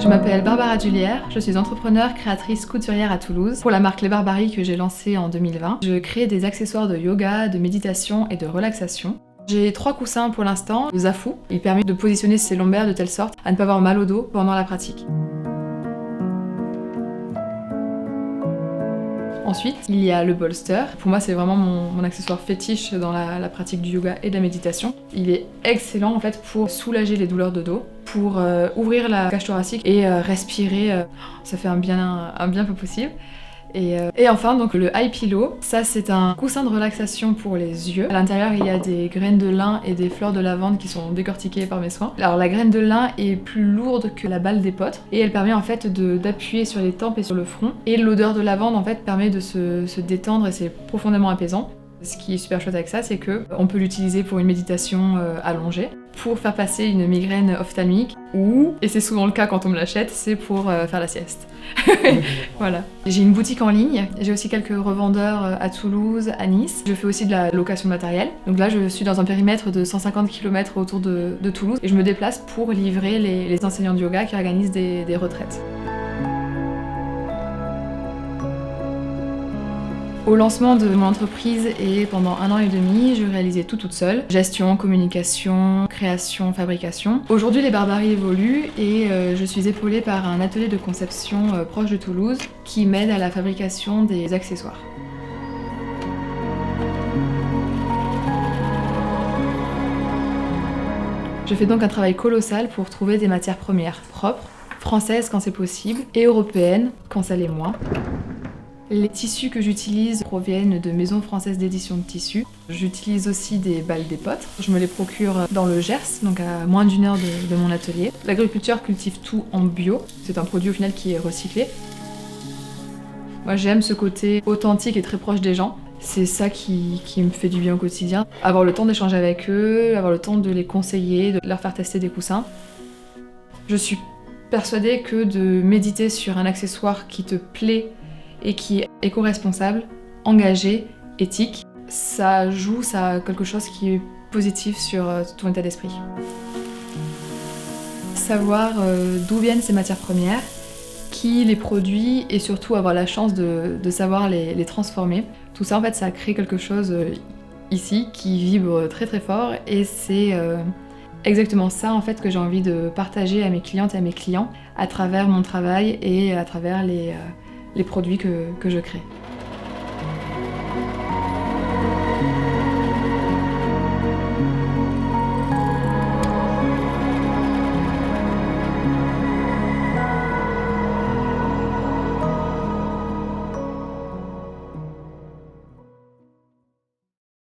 m'appelle Barbara Dulière, je suis entrepreneure, créatrice couturière à Toulouse pour la marque Les Barbaries que j'ai lancée en 2020. Je crée des accessoires de yoga, de méditation et de relaxation. J'ai 3 coussins pour l'instant. Le Zafu, il permet de positionner ses lombaires de telle sorte à ne pas avoir mal au dos pendant la pratique. Ensuite, il y a le bolster. Pour moi, c'est vraiment mon accessoire fétiche dans la pratique du yoga et de la méditation. Il est excellent en fait pour soulager les douleurs de dos, pour ouvrir la cage thoracique et respirer. Ça fait un bien peu possible. Et enfin, donc le Eye Pillow, ça c'est un coussin de relaxation pour les yeux. À l'intérieur, il y a des graines de lin et des fleurs de lavande qui sont décortiquées par mes soins. Alors la graine de lin est plus lourde que la balle d'épeautre et elle permet en fait d'appuyer sur les tempes et sur le front. Et l'odeur de lavande en fait permet de se détendre et c'est profondément apaisant. Ce qui est super chouette avec ça, c'est qu'on peut l'utiliser pour une méditation allongée, pour faire passer une migraine ophtalmique, ou, et c'est souvent le cas quand on me l'achète, c'est pour faire la sieste. Voilà. J'ai une boutique en ligne, j'ai aussi quelques revendeurs à Toulouse, à Nice. Je fais aussi de la location de matériel. Donc là, je suis dans un périmètre de 150 km autour de Toulouse et je me déplace pour livrer les enseignants de yoga qui organisent des retraites. Au lancement de mon entreprise et pendant 1 an et demi, je réalisais tout toute seule. Gestion, communication, création, fabrication. Aujourd'hui, les Barbaries évoluent et je suis épaulée par un atelier de conception proche de Toulouse qui m'aide à la fabrication des accessoires. Je fais donc un travail colossal pour trouver des matières premières propres, françaises quand c'est possible et européennes quand ça l'est moins. Les tissus que j'utilise proviennent de maisons françaises d'édition de tissus. J'utilise aussi des balles d'épeautre. Je me les procure dans le Gers, donc à moins d'1 heure de mon atelier. L'agriculteur cultive tout en bio. C'est un produit au final qui est recyclé. Moi j'aime ce côté authentique et très proche des gens. C'est ça qui me fait du bien au quotidien. Avoir le temps d'échanger avec eux, avoir le temps de les conseiller, de leur faire tester des coussins. Je suis persuadée que de méditer sur un accessoire qui te plaît et qui est éco-responsable, engagé, éthique, ça a quelque chose qui est positif sur ton état d'esprit. Savoir d'où viennent ces matières premières, qui les produit et surtout avoir la chance de savoir les transformer. Tout ça en fait ça crée quelque chose ici qui vibre très très fort et c'est exactement ça en fait que j'ai envie de partager à mes clientes et à mes clients à travers mon travail et à travers les produits que je crée.